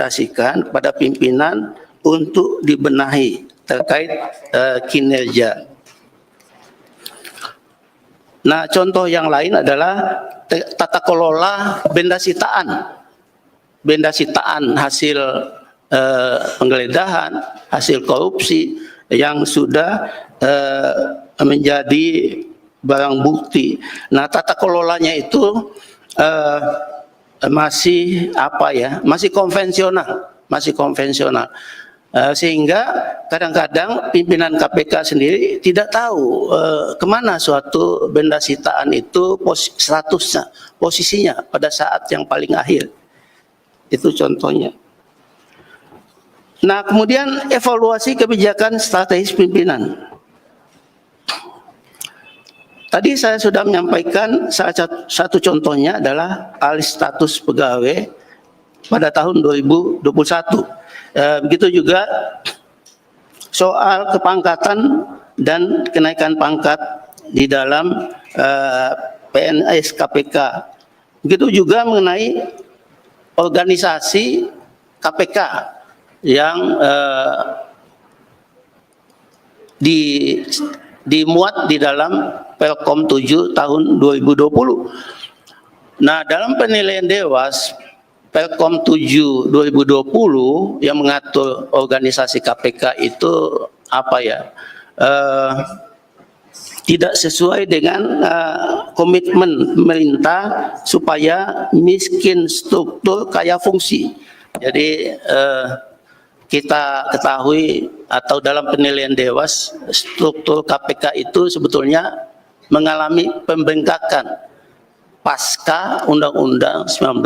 merekomendasikan kepada pimpinan untuk dibenahi terkait kinerja. Nah, contoh yang lain adalah tata kelola benda sitaan. Benda sitaan hasil penggeledahan, hasil korupsi yang sudah menjadi barang bukti. Nah, tata kelolanya itu masih masih konvensional, sehingga kadang-kadang pimpinan KPK sendiri tidak tahu kemana suatu benda sitaan itu statusnya, posisinya pada saat yang paling akhir. Itu contohnya. Nah, kemudian evaluasi kebijakan strategis pimpinan. Tadi saya sudah menyampaikan salah satu contohnya adalah alih status pegawai pada tahun 2021. Begitu juga soal kepangkatan dan kenaikan pangkat di dalam PNS KPK. Begitu juga mengenai organisasi KPK yang dimuat di dalam Pelkom 7 tahun 2020. Nah, dalam penilaian Dewas Pelkom 7 2020 yang mengatur organisasi KPK itu tidak sesuai dengan komitmen pemerintah supaya miskin struktur kaya fungsi. Jadi kita ketahui atau dalam penilaian Dewas struktur KPK itu sebetulnya mengalami pembengkakan pasca Undang-Undang 19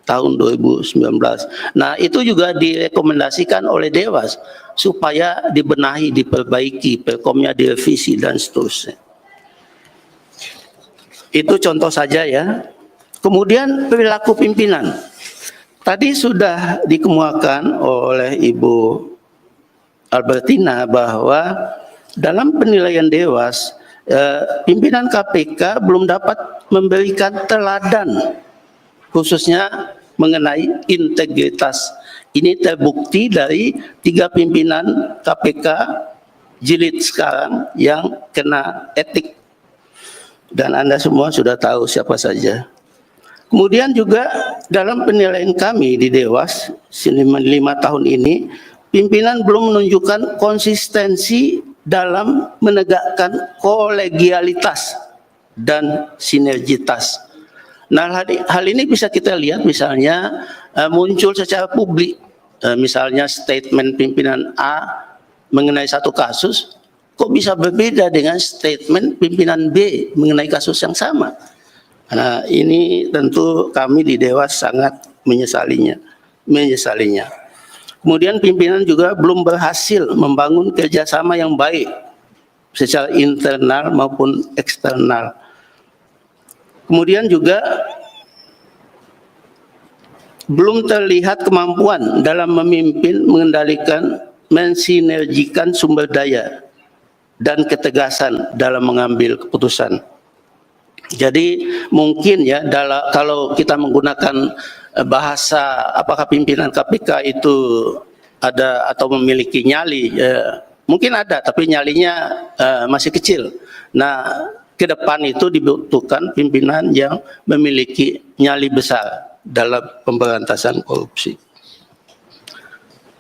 tahun 2019. Nah, itu juga direkomendasikan oleh Dewas supaya dibenahi, diperbaiki, Pelkomnya direvisi dan seterusnya. Itu contoh saja ya. Kemudian perilaku pimpinan. Tadi sudah dikemukakan oleh Ibu Albertina bahwa dalam penilaian Dewas pimpinan KPK belum dapat memberikan teladan khususnya mengenai integritas. Ini terbukti dari 3 pimpinan KPK jilid sekarang yang kena etik. Dan Anda semua sudah tahu siapa saja. Kemudian juga dalam penilaian kami di Dewas 5 tahun ini, pimpinan belum menunjukkan konsistensi dalam menegakkan kolegialitas dan sinergitas. Nah, hal ini bisa kita lihat misalnya muncul secara publik, misalnya statement pimpinan A mengenai satu kasus, kok bisa berbeda dengan statement pimpinan B mengenai kasus yang sama. Nah, ini tentu kami di Dewas sangat menyesalinya. Kemudian pimpinan juga belum berhasil membangun kerjasama yang baik secara internal maupun eksternal. Kemudian juga belum terlihat kemampuan dalam memimpin, mengendalikan, mensinergikan sumber daya dan ketegasan dalam mengambil keputusan. Jadi mungkin ya kalau kita menggunakan bahasa apakah pimpinan KPK itu ada atau memiliki nyali, mungkin ada tapi nyalinya masih kecil. Nah, ke depan itu dibutuhkan pimpinan yang memiliki nyali besar dalam pemberantasan korupsi.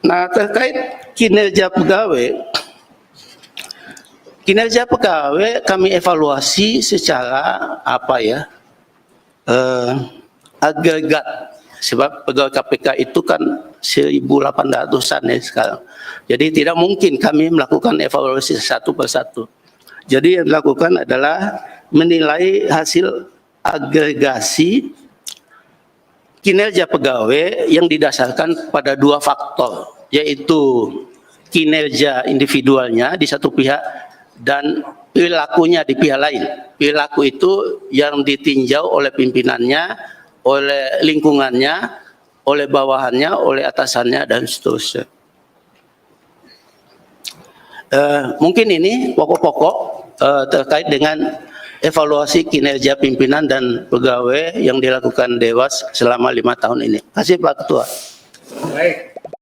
Nah, terkait kinerja pegawai kami evaluasi secara agregat, sebab pegawai KPK itu kan 1.800-an ya sekarang. Jadi tidak mungkin kami melakukan evaluasi satu persatu. Jadi yang dilakukan adalah menilai hasil agregasi kinerja pegawai yang didasarkan pada 2 faktor, yaitu kinerja individualnya di satu pihak dan perilakunya di pihak lain. Perilaku itu yang ditinjau oleh pimpinannya, oleh lingkungannya, oleh bawahannya, oleh atasannya, dan seterusnya. Mungkin ini pokok-pokok terkait dengan evaluasi kinerja pimpinan dan pegawai yang dilakukan Dewas selama 5 tahun ini. Terima kasih Pak Ketua. Baik.